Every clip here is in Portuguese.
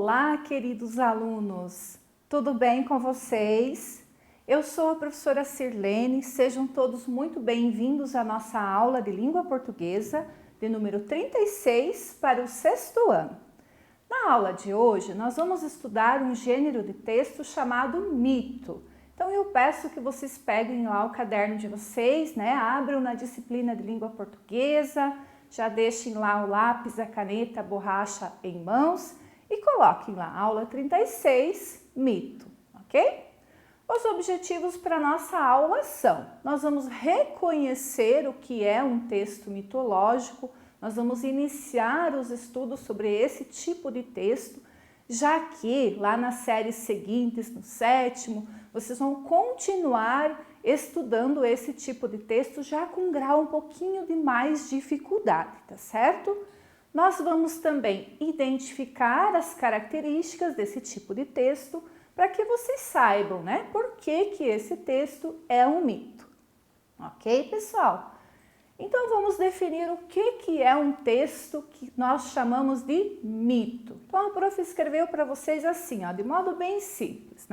Olá, queridos alunos! Tudo bem com vocês? Eu sou a professora Sirlene, sejam todos muito bem-vindos à nossa aula de língua portuguesa de número 36 para o 6º ano. Na aula de hoje, nós vamos estudar um gênero de texto chamado mito. Então eu peço que vocês peguem lá o caderno de vocês, abram na disciplina de língua portuguesa, já deixem lá o lápis, a caneta, a borracha em mãos e coloquem lá, aula 36, mito, ok? Os objetivos para a nossa aula são, nós vamos reconhecer o que é um texto mitológico, nós vamos iniciar os estudos sobre esse tipo de texto, já que lá nas séries seguintes, no 7º, vocês vão continuar estudando esse tipo de texto já com um grau um pouquinho de mais dificuldade, tá certo? Nós vamos também identificar as características desse tipo de texto para que vocês saibam, por que esse texto é um mito. Ok, pessoal? Então vamos definir o que é um texto que nós chamamos de mito. Então a prof escreveu para vocês assim, de modo bem simples,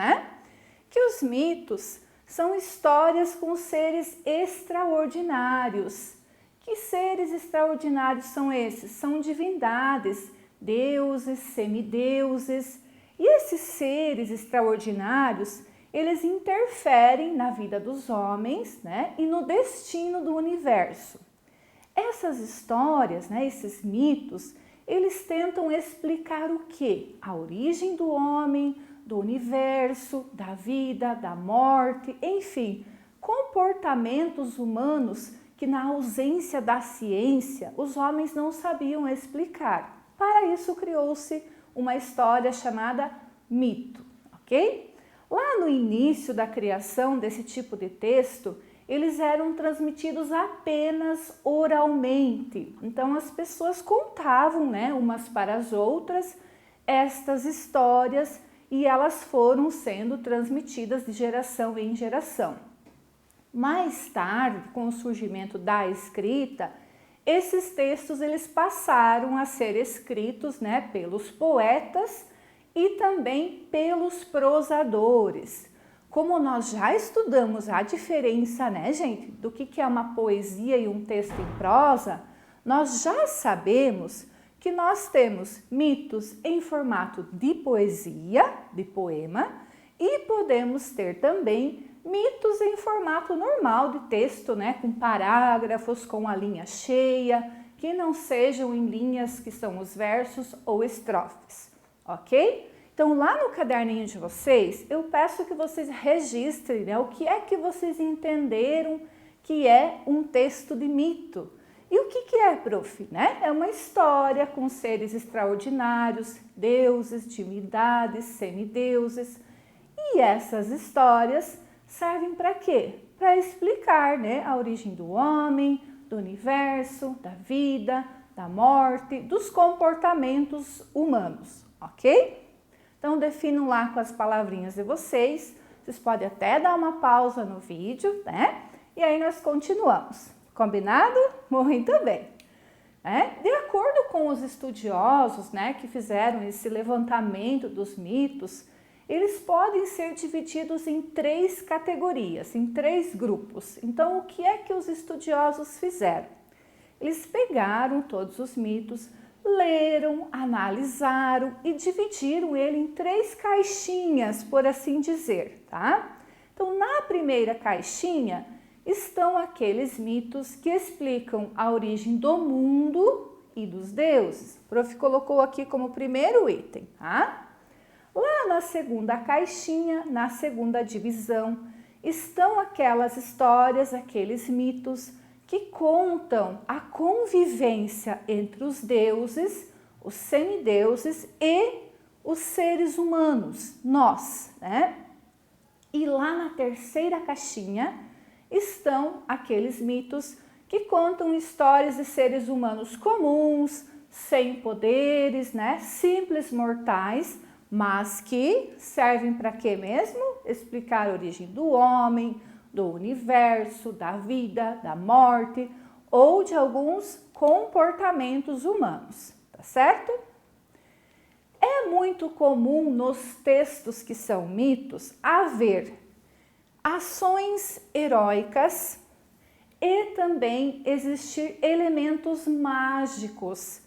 que os mitos são histórias com seres extraordinários. Que seres extraordinários são esses? São divindades, deuses, semideuses. E esses seres extraordinários, eles interferem na vida dos homens, e no destino do universo. Essas histórias, esses mitos, eles tentam explicar o quê? A origem do homem, do universo, da vida, da morte, enfim, comportamentos humanos que na ausência da ciência os homens não sabiam explicar. Para isso criou-se uma história chamada mito, ok? Lá no início da criação desse tipo de texto, eles eram transmitidos apenas oralmente. Então as pessoas contavam, umas para as outras estas histórias e elas foram sendo transmitidas de geração em geração. Mais tarde, com o surgimento da escrita, esses textos eles passaram a ser escritos, pelos poetas e também pelos prosadores. Como nós já estudamos a diferença, gente, do que é uma poesia e um texto em prosa, nós já sabemos que nós temos mitos em formato de poesia, de poema, e podemos ter também mitos em formato normal de texto, com parágrafos, com a linha cheia, que não sejam em linhas que são os versos ou estrofes, ok? Então lá no caderninho de vocês, eu peço que vocês registrem o que é que vocês entenderam que é um texto de mito. E o que é, prof? É uma história com seres extraordinários, deuses, divindades, semideuses. E essas histórias servem para quê? Para explicar a origem do homem, do universo, da vida, da morte, dos comportamentos humanos, ok? Então definam lá com as palavrinhas de vocês. Vocês podem até dar uma pausa no vídeo, E aí nós continuamos. Combinado? Muito bem. De acordo com os estudiosos, que fizeram esse levantamento dos mitos, eles podem ser divididos em 3 categorias, em 3 grupos. Então, o que é que os estudiosos fizeram? Eles pegaram todos os mitos, leram, analisaram e dividiram ele em 3 caixinhas, por assim dizer, tá? Então, na primeira caixinha estão aqueles mitos que explicam a origem do mundo e dos deuses. O prof colocou aqui como primeiro item, tá? Lá na segunda caixinha, na segunda divisão, estão aquelas histórias, aqueles mitos que contam a convivência entre os deuses, os semideuses e os seres humanos, nós, E lá na terceira caixinha estão aqueles mitos que contam histórias de seres humanos comuns, sem poderes, simples mortais, mas que servem para quê mesmo? Explicar a origem do homem, do universo, da vida, da morte ou de alguns comportamentos humanos, tá certo? É muito comum nos textos que são mitos haver ações heróicas e também existir elementos mágicos,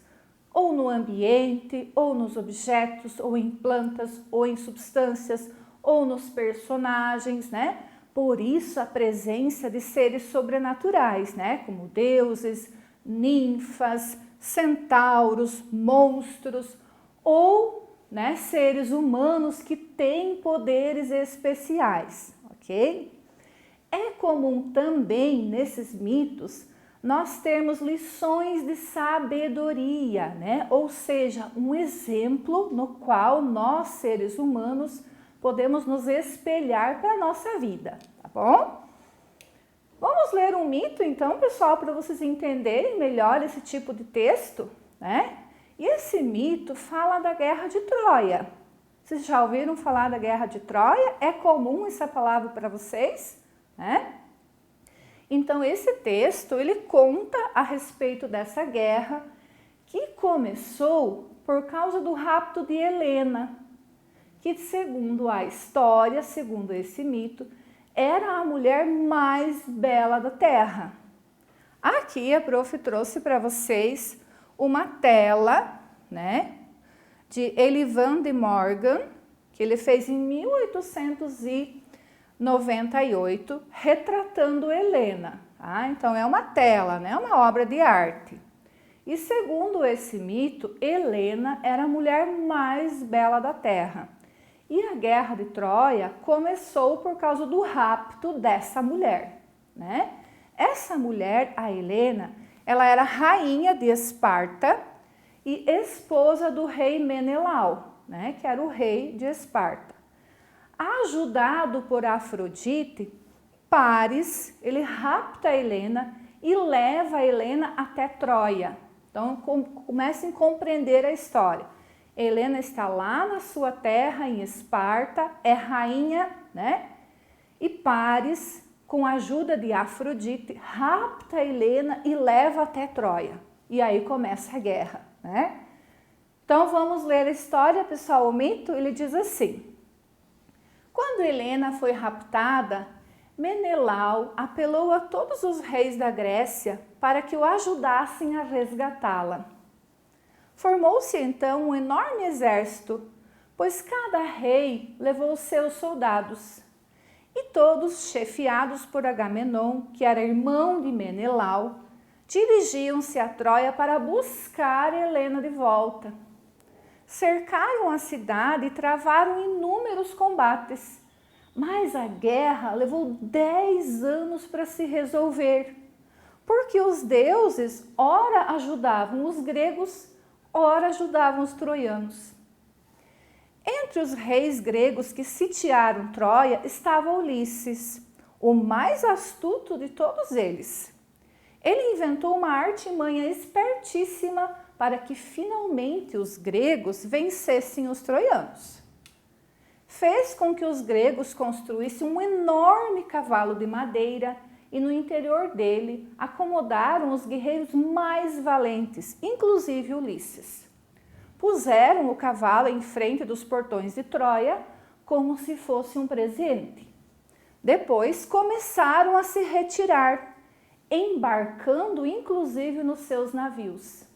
ou no ambiente, ou nos objetos, ou em plantas, ou em substâncias, ou nos personagens, né? Por isso a presença de seres sobrenaturais, né? Como deuses, ninfas, centauros, monstros, ou, né, seres humanos que têm poderes especiais, ok? É comum também nesses mitos nós termos lições de sabedoria, né? Ou seja, um exemplo no qual nós, seres humanos, podemos nos espelhar para a nossa vida, tá bom? Vamos ler um mito então, pessoal, para vocês entenderem melhor esse tipo de texto, né? E esse mito fala da Guerra de Troia. Vocês já ouviram falar da Guerra de Troia? É comum essa palavra para vocês, né? Então esse texto, ele conta a respeito dessa guerra que começou por causa do rapto de Helena, que segundo a história, segundo esse mito, era a mulher mais bela da Terra. Aqui a prof trouxe para vocês uma tela, né, de Elivan de Morgan, que ele fez em 1898, retratando Helena. Tá? Então é uma tela, né, uma obra de arte. E segundo esse mito, Helena era a mulher mais bela da Terra. E a Guerra de Troia começou por causa do rapto dessa mulher, né? Essa mulher, a Helena, ela era rainha de Esparta e esposa do rei Menelau, né? Que era o rei de Esparta. Ajudado por Afrodite, Paris, ele rapta a Helena e leva a Helena até Troia. Então, comecem a compreender a história. Helena está lá na sua terra, em Esparta, é rainha, né? E Paris, com a ajuda de Afrodite, rapta Helena e leva até Troia. E aí começa a guerra, né? Então vamos ler a história, pessoal. O mito, ele diz assim: quando Helena foi raptada, Menelau apelou a todos os reis da Grécia para que o ajudassem a resgatá-la. Formou-se então um enorme exército, pois cada rei levou seus soldados, e todos, chefiados por Agamenon, que era irmão de Menelau, dirigiam-se a Troia para buscar Helena de volta. Cercaram a cidade e travaram inúmeros combates, mas a guerra levou 10 anos para se resolver, porque os deuses ora ajudavam os gregos, ora ajudavam os troianos. Entre os reis gregos que sitiaram Troia estava Ulisses, o mais astuto de todos eles. Ele inventou uma artimanha espertíssima para que finalmente os gregos vencessem os troianos. Fez com que os gregos construíssem um enorme cavalo de madeira e no interior dele acomodaram os guerreiros mais valentes, inclusive Ulisses. Puseram o cavalo em frente dos portões de Troia como se fosse um presente. Depois começaram a se retirar, embarcando inclusive nos seus navios.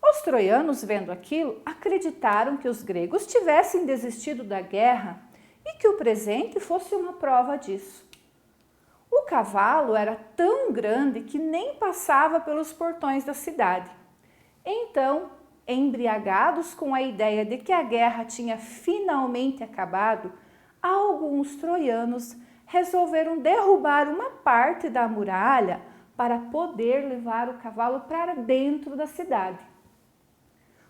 Os troianos, vendo aquilo, acreditaram que os gregos tivessem desistido da guerra e que o presente fosse uma prova disso. O cavalo era tão grande que nem passava pelos portões da cidade. Então, embriagados com a ideia de que a guerra tinha finalmente acabado, alguns troianos resolveram derrubar uma parte da muralha para poder levar o cavalo para dentro da cidade.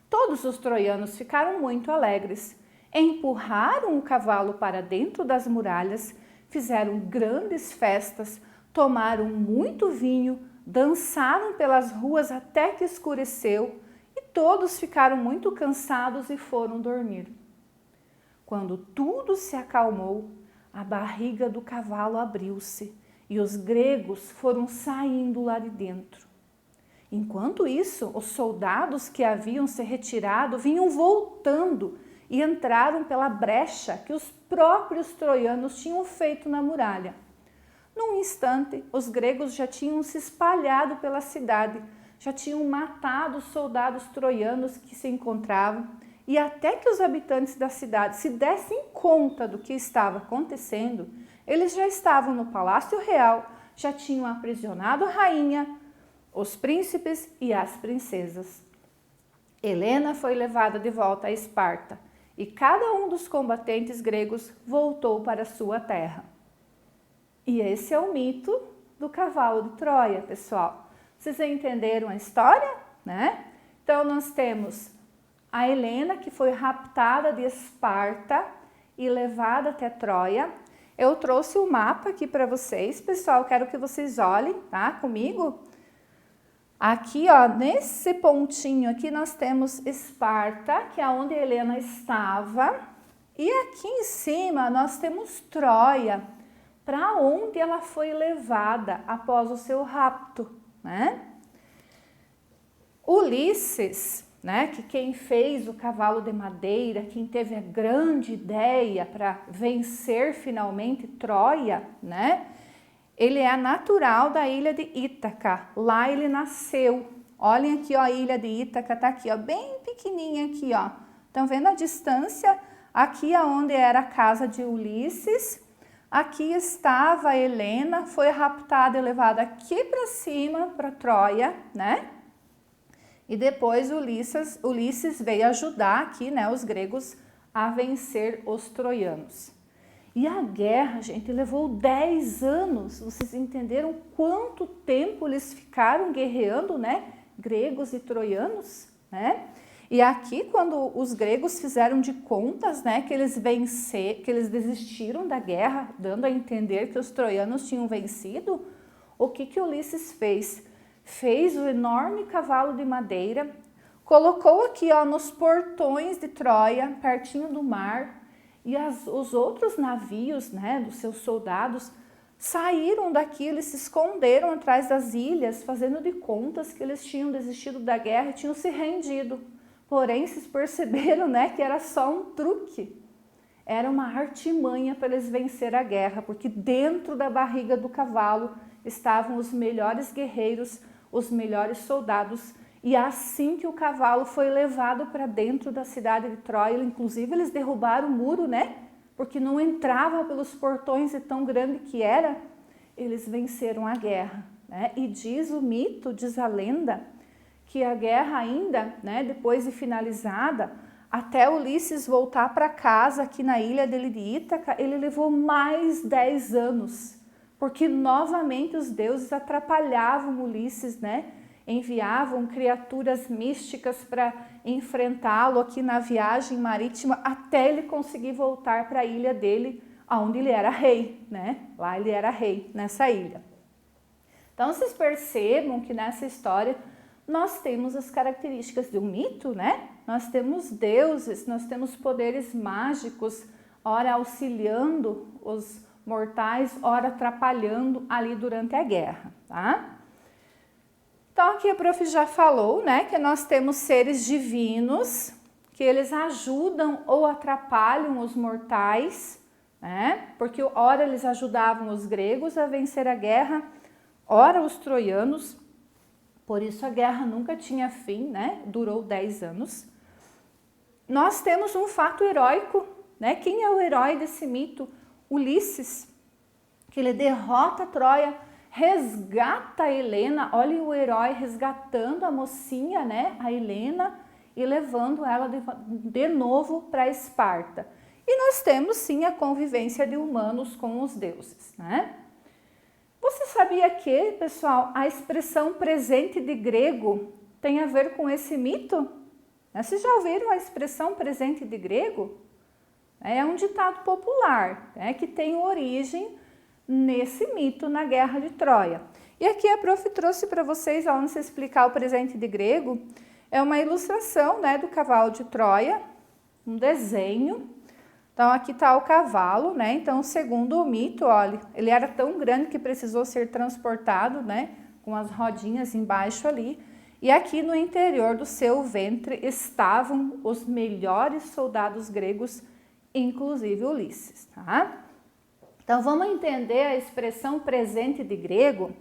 Todos os troianos ficaram muito alegres, empurraram o cavalo para dentro das muralhas, fizeram grandes festas, tomaram muito vinho, dançaram pelas ruas até que escureceu e todos ficaram muito cansados e foram dormir. Quando tudo se acalmou, a barriga do cavalo abriu-se e os gregos foram saindo lá de dentro. Enquanto isso, os soldados que haviam se retirado vinham voltando e entraram pela brecha que os próprios troianos tinham feito na muralha. Num instante, os gregos já tinham se espalhado pela cidade, já tinham matado os soldados troianos que se encontravam, e até que os habitantes da cidade se dessem conta do que estava acontecendo, eles já estavam no palácio real, já tinham aprisionado a rainha, os príncipes e as princesas. Helena foi levada de volta a Esparta e cada um dos combatentes gregos voltou para sua terra. E esse é o mito do cavalo de Troia, pessoal. Vocês entenderam a história, né? Então, nós temos a Helena, que foi raptada de Esparta e levada até Troia. Eu trouxe o mapa aqui para vocês, pessoal. Quero que vocês olhem, tá? Comigo. Aqui, ó, nesse pontinho aqui, nós temos Esparta, que é onde a Helena estava. E aqui em cima, nós temos Troia, para onde ela foi levada após o seu rapto, né? Ulisses, né, que quem fez o cavalo de madeira, quem teve a grande ideia para vencer finalmente Troia, né? Ele é natural da ilha de Ítaca, lá ele nasceu. Olhem aqui, ó, a ilha de Ítaca tá aqui, ó, bem pequenininha aqui, ó. Estão vendo a distância? Aqui é onde era a casa de Ulisses. Aqui estava a Helena, foi raptada e levada aqui para cima, para Troia, né? E depois Ulisses veio ajudar aqui, né, os gregos a vencer os troianos. E a guerra, gente, levou 10 anos. Vocês entenderam quanto tempo eles ficaram guerreando, né? Gregos e troianos, né? E aqui, quando os gregos fizeram de contas, né, que eles desistiram da guerra, dando a entender que os troianos tinham vencido, o que Ulisses fez? Fez o enorme cavalo de madeira, colocou aqui, ó, nos portões de Troia, pertinho do mar, e os outros navios, né, dos seus soldados, saíram daqui, eles se esconderam atrás das ilhas, fazendo de contas que eles tinham desistido da guerra e tinham se rendido. Porém, vocês perceberam, né, que era só um truque. Era uma artimanha para eles vencer a guerra, porque dentro da barriga do cavalo estavam os melhores guerreiros, os melhores soldados. E assim que o cavalo foi levado para dentro da cidade de Troia, inclusive eles derrubaram o muro, né? Porque não entrava pelos portões, e tão grande que era, eles venceram a guerra, né? E diz o mito, diz a lenda, que a guerra ainda, né, depois de finalizada, até Ulisses voltar para casa aqui na ilha dele de Ítaca, ele levou mais 10 anos, porque novamente os deuses atrapalhavam Ulisses, né? Enviavam criaturas místicas para enfrentá-lo aqui na viagem marítima até ele conseguir voltar para a ilha dele, onde ele era rei, né? Lá ele era rei, nessa ilha. Então, vocês percebam que nessa história nós temos as características de um mito, né? Nós temos deuses, nós temos poderes mágicos, ora auxiliando os mortais, ora atrapalhando ali durante a guerra, tá? Então, aqui a prof já falou, né, que nós temos seres divinos, que eles ajudam ou atrapalham os mortais, né, porque ora eles ajudavam os gregos a vencer a guerra, ora os troianos, por isso a guerra nunca tinha fim, né, durou 10 anos. Nós temos um fato heróico, né, quem é o herói desse mito? Ulisses, que ele derrota Troia, resgata a Helena, olha o herói resgatando a mocinha, né, a Helena, e levando ela de novo para Esparta. E nós temos sim a convivência de humanos com os deuses, né? Você sabia que, pessoal, a expressão presente de grego tem a ver com esse mito? Vocês já ouviram a expressão presente de grego? É um ditado popular, né, que tem origem nesse mito na Guerra de Troia. E aqui a prof trouxe para vocês, onde se explicar o presente de grego, é uma ilustração, né, do cavalo de Troia, um desenho. Então aqui está o cavalo, né? Então segundo o mito, olha, ele era tão grande que precisou ser transportado, né, com as rodinhas embaixo ali. E aqui no interior do seu ventre estavam os melhores soldados gregos, inclusive Ulisses, tá? Então vamos entender a expressão presente de grego.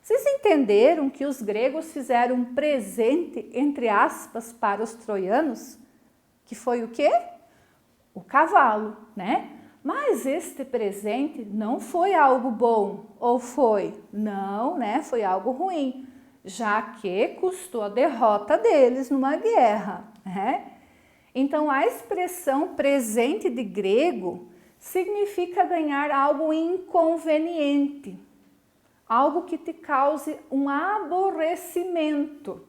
Vocês entenderam que os gregos fizeram um presente, entre aspas, para os troianos? Que foi o quê? O cavalo, né? Mas este presente não foi algo bom, ou foi? Não, né? Foi algo ruim, já que custou a derrota deles numa guerra, né? Então, a expressão presente de grego significa ganhar algo inconveniente, algo que te cause um aborrecimento,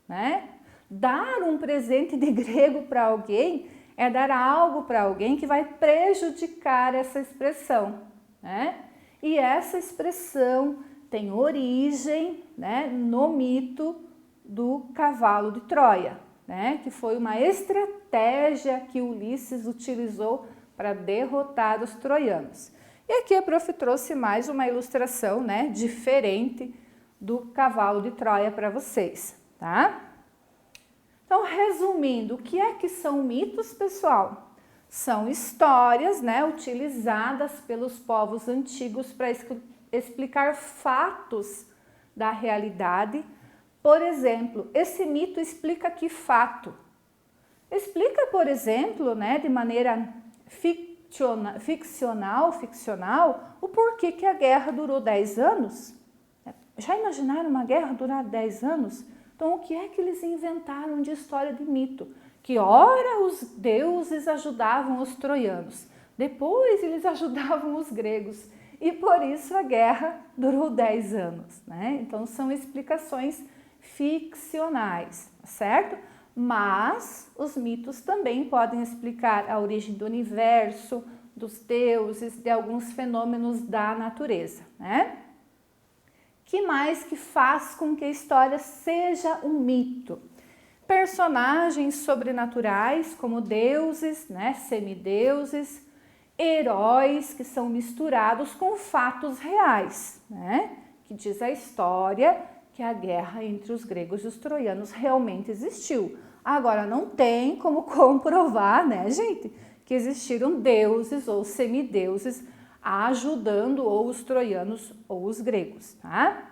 né? Dar um presente de grego para alguém é dar algo para alguém que vai prejudicar essa expressão, né? E essa expressão tem origem, né, no mito do cavalo de Troia, né? Que foi uma estratégia que Ulisses utilizou para derrotar os troianos. E aqui a prof trouxe mais uma ilustração, né, diferente do cavalo de Troia para vocês, tá? Então, resumindo, o que é que são mitos, pessoal? São histórias, né, utilizadas pelos povos antigos para explicar fatos da realidade. Por exemplo, esse mito explica que fato? Explica, por exemplo, né, de maneira ficcional, o porquê que a guerra durou 10 anos. Já imaginaram uma guerra durar 10 anos? Então, o que é que eles inventaram de história de mito? Que ora os deuses ajudavam os troianos, depois eles ajudavam os gregos, e por isso a guerra durou 10 anos, né? Então, são explicações ficcionais, certo? Mas os mitos também podem explicar a origem do universo, dos deuses, de alguns fenômenos da natureza, né? Que mais que faz com que a história seja um mito? Personagens sobrenaturais, como deuses, né, semideuses, heróis que são misturados com fatos reais, né? Que diz a história que a guerra entre os gregos e os troianos realmente existiu. Agora, não tem como comprovar, né, gente, que existiram deuses ou semideuses ajudando ou os troianos ou os gregos, tá?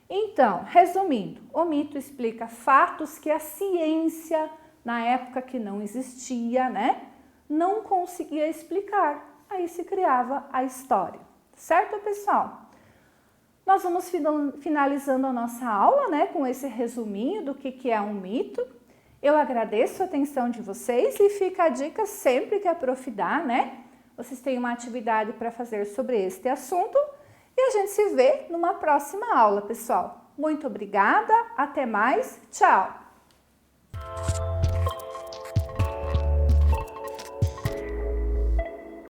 Então, resumindo, o mito explica fatos que a ciência, na época que não existia, né, não conseguia explicar. Aí se criava a história, certo, pessoal? Nós vamos finalizando a nossa aula, né, com esse resuminho do que é um mito. Eu agradeço a atenção de vocês e fica a dica sempre que a prof dá, né? Vocês têm uma atividade para fazer sobre este assunto e a gente se vê numa próxima aula, pessoal. Muito obrigada, até mais, tchau!